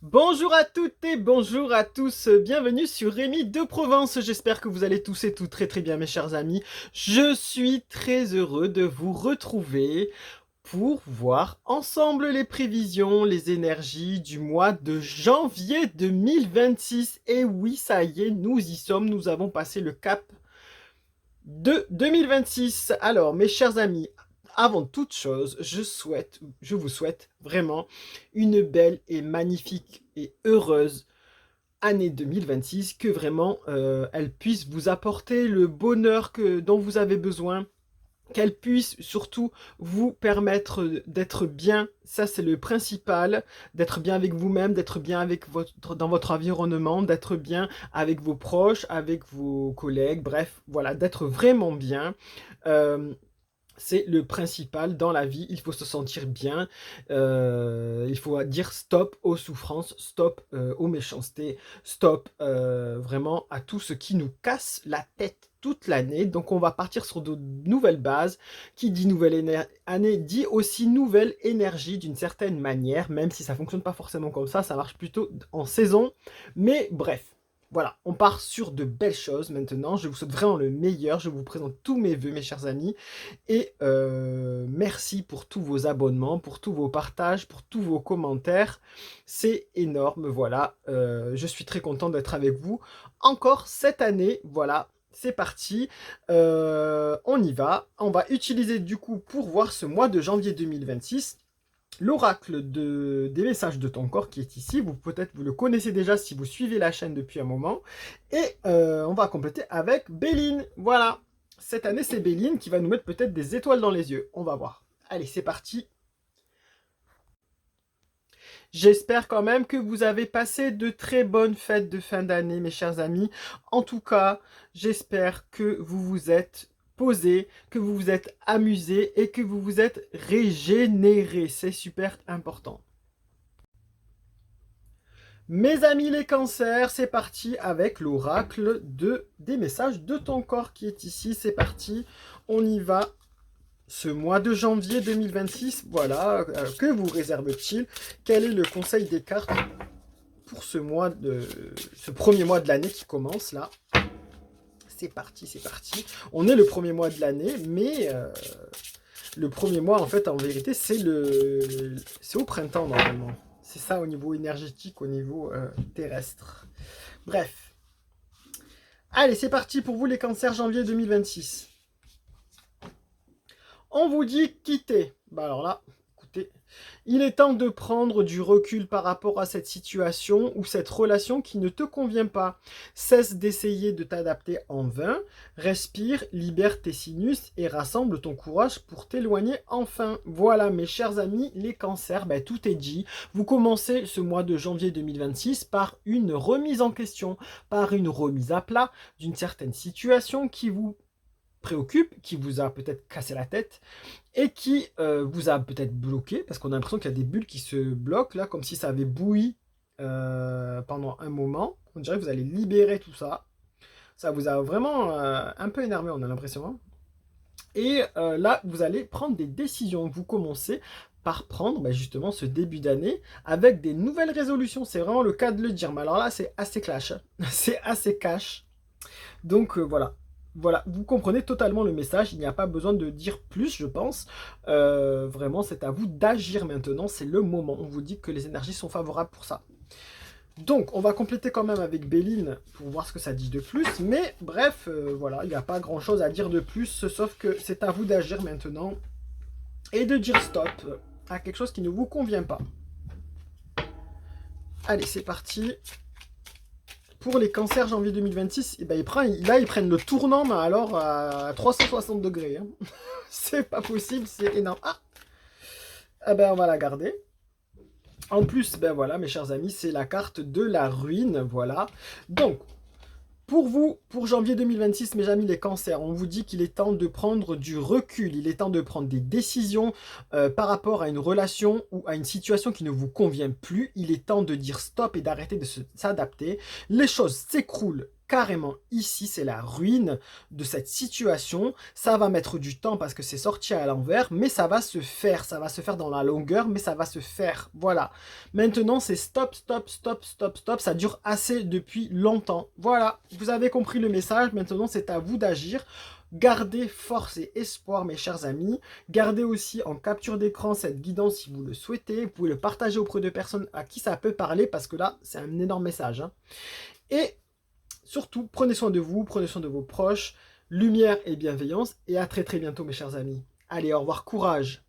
Bonjour à toutes et bonjour à tous, bienvenue sur Rémi de Provence. J'espère que vous allez tous et toutes très très bien mes chers amis. Je suis très heureux de vous retrouver pour voir ensemble les prévisions, les énergies du mois de janvier 2026. Et oui, ça y est, nous y sommes, nous avons passé le cap de 2026. Alors, mes chers amis, avant toute chose, je vous souhaite vraiment une belle et magnifique et heureuse année 2026, que vraiment elle puisse vous apporter le bonheur dont vous avez besoin, qu'elle puisse surtout vous permettre d'être bien, ça c'est le principal, d'être bien avec vous-même, d'être bien avec dans votre environnement, d'être bien avec vos proches, avec vos collègues, bref, voilà, d'être vraiment bien. Euh, c'est le principal dans la vie, il faut se sentir bien, il faut dire stop aux souffrances, stop aux méchancetés, stop vraiment à tout ce qui nous casse la tête toute l'année. Donc on va partir sur de nouvelles bases. Qui dit nouvelle année dit aussi nouvelle énergie d'une certaine manière, même si ça fonctionne pas forcément comme ça marche plutôt en saison. Mais bref, voilà, on part sur de belles choses maintenant. Je vous souhaite vraiment le meilleur. Je vous présente tous mes vœux, mes chers amis. Et merci pour tous vos abonnements, pour tous vos partages, pour tous vos commentaires. C'est énorme, voilà. Je suis très content d'être avec vous encore cette année. Voilà, c'est parti. On y va. On va utiliser du coup pour voir ce mois de janvier 2026 l'oracle des messages de ton corps qui est ici. Peut-être vous le connaissez déjà si vous suivez la chaîne depuis un moment. Et on va compléter avec Béline. Voilà. Cette année, c'est Béline qui va nous mettre peut-être des étoiles dans les yeux. On va voir. Allez, c'est parti. J'espère quand même que vous avez passé de très bonnes fêtes de fin d'année, mes chers amis. En tout cas, j'espère que vous vous êtes posé, que vous vous êtes amusé et que vous vous êtes régénéré. C'est super important. Mes amis les cancers, c'est parti avec l'oracle des messages de ton corps qui est ici. C'est parti, on y va. Ce mois de janvier 2026, voilà, que vous réserve-t-il? Quel est le conseil des cartes pour ce premier mois de l'année qui commence là? C'est parti, c'est parti. On est le premier mois de l'année, mais le premier mois, en fait, en vérité, c'est au printemps normalement. C'est ça au niveau énergétique, au niveau terrestre. Bref. Allez, c'est parti pour vous les cancers janvier 2026. On vous dit quitter. Bah alors là, écoutez, il est temps de prendre du recul par rapport à cette situation ou cette relation qui ne te convient pas. Cesse d'essayer de t'adapter en vain. Respire, libère tes sinus et rassemble ton courage pour t'éloigner enfin. Voilà mes chers amis, les cancers, ben, tout est dit. Vous commencez ce mois de janvier 2026 par une remise en question, par une remise à plat d'une certaine situation qui vous préoccupe, qui vous a peut-être cassé la tête et qui vous a peut-être bloqué, parce qu'on a l'impression qu'il y a des bulles qui se bloquent là, comme si ça avait bouilli pendant un moment. On dirait que vous allez libérer tout ça. Ça vous a vraiment un peu énervé, on a l'impression. Hein. Et là, vous allez prendre des décisions. Vous commencez par prendre justement ce début d'année avec des nouvelles résolutions. C'est vraiment le cas de le dire. Mais alors là, c'est assez clash. C'est assez cash. Donc voilà. Voilà, vous comprenez totalement le message, il n'y a pas besoin de dire plus, je pense. Vraiment, c'est à vous d'agir maintenant, c'est le moment. On vous dit que les énergies sont favorables pour ça. Donc, on va compléter quand même avec Béline pour voir ce que ça dit de plus. Mais bref, voilà, il n'y a pas grand-chose à dire de plus, sauf que c'est à vous d'agir maintenant et de dire stop à quelque chose qui ne vous convient pas. Allez, c'est parti. Pour les cancers janvier 2026, eh ben, ils prennent le tournant, mais alors à 360 degrés. Hein. C'est pas possible, c'est énorme. Ah, eh ben, on va la garder. En plus, ben voilà, mes chers amis, c'est la carte de la ruine, voilà. Donc, pour vous, pour janvier 2026, mes amis les cancers, on vous dit qu'il est temps de prendre du recul, il est temps de prendre des décisions par rapport à une relation ou à une situation qui ne vous convient plus. Il est temps de dire stop et d'arrêter de s'adapter. Les choses s'écroulent carrément ici, c'est la ruine de cette situation. Ça va mettre du temps parce que c'est sorti à l'envers, mais ça va se faire. Ça va se faire dans la longueur, mais ça va se faire. Voilà. Maintenant, c'est stop, stop, stop, stop, stop. Ça dure assez depuis longtemps. Voilà. Vous avez compris le message. Maintenant, c'est à vous d'agir. Gardez force et espoir, mes chers amis. Gardez aussi en capture d'écran cette guidance si vous le souhaitez. Vous pouvez le partager auprès de personnes à qui ça peut parler parce que là, c'est un énorme message, hein. Et surtout, prenez soin de vous, prenez soin de vos proches, lumière et bienveillance, et à très très bientôt mes chers amis. Allez, au revoir, courage!